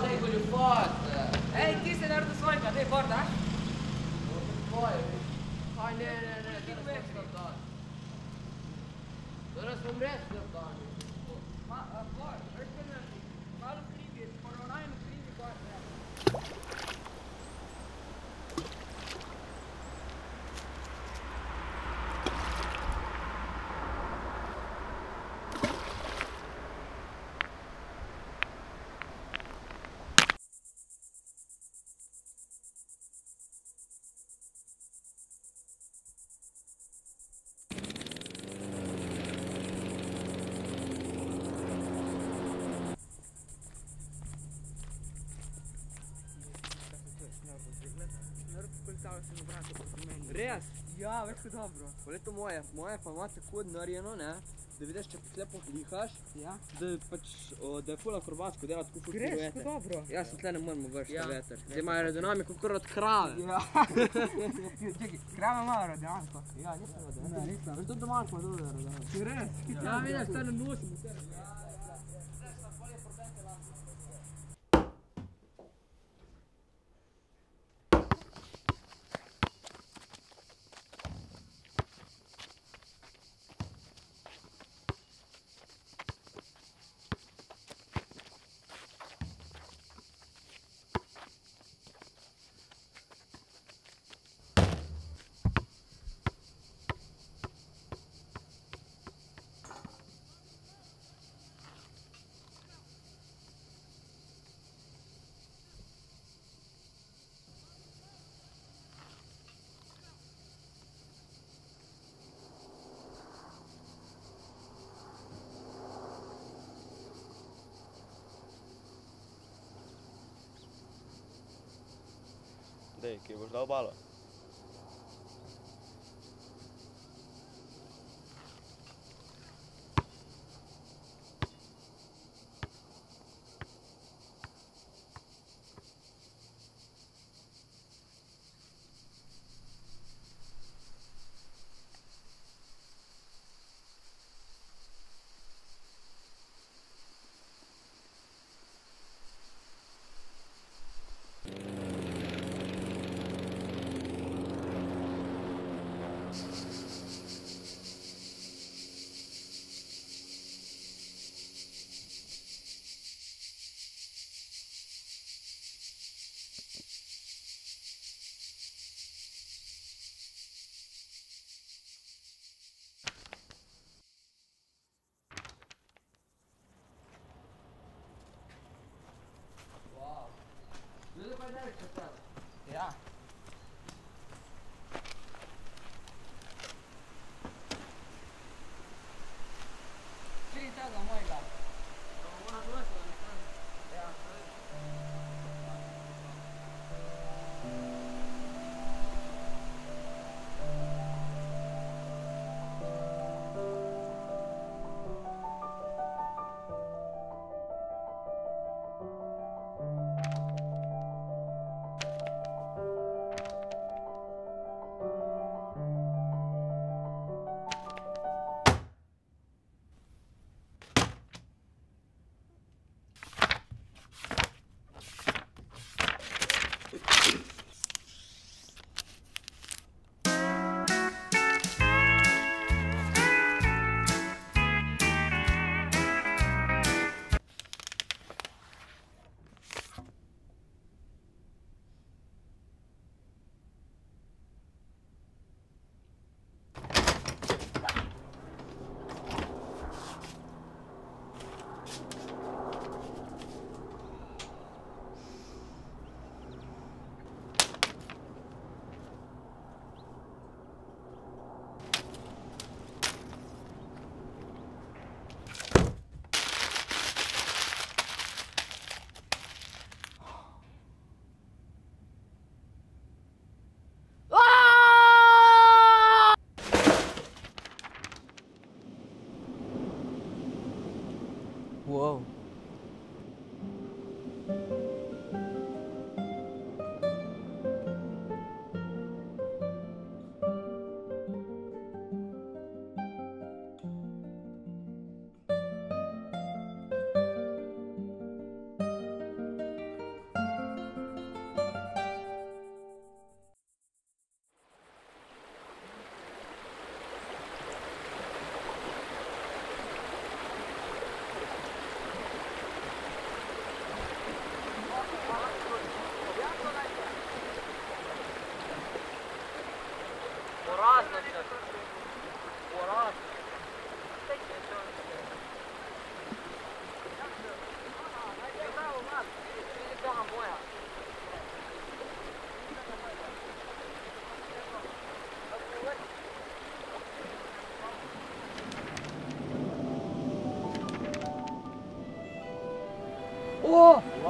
dai goljufat. Ej, ti si naredil svojega, daj bor, daš? Aj, ne, danes bom slab dan. Danes bom res slab dan. Bor, veš kaj naredi? Malo krivi, poravnajmo krivi, bor, ne. Res? Ja, veš kaj dobro. Pole to moje pa ima tako narejeno, ne, da vidiš, če tle poglihaš, Ja. da je ful akrobatsko dela tako ful Greš, piruete. kaj dobro. Ja, sem tle ne moremo vršiti Ja. veter. Zdaj imajo aerodinamiko kot od krave. Ja. Čekaj, krava ima radijansko. Ja, nisem vedel. Ne, nisem. Veš, to doma ima dobro aerodinamiko. Res? Ja, vidiš, to ne nosim. Dej, kje boš dal balo? Ja. Čekaj tega mojega. Ja.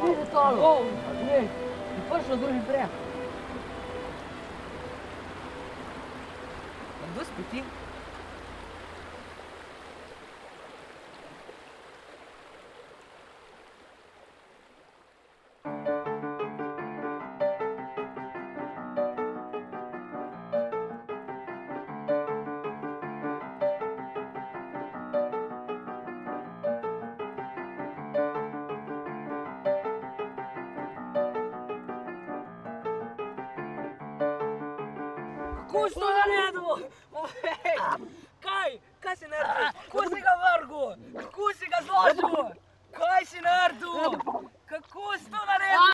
Vidi tolo. Glej, je prišel drugi breg. Kdo spiti? Kako si to naredil? Kaj? Kaj si naredil? Kako si ga vrgel? Kako si ga zložil?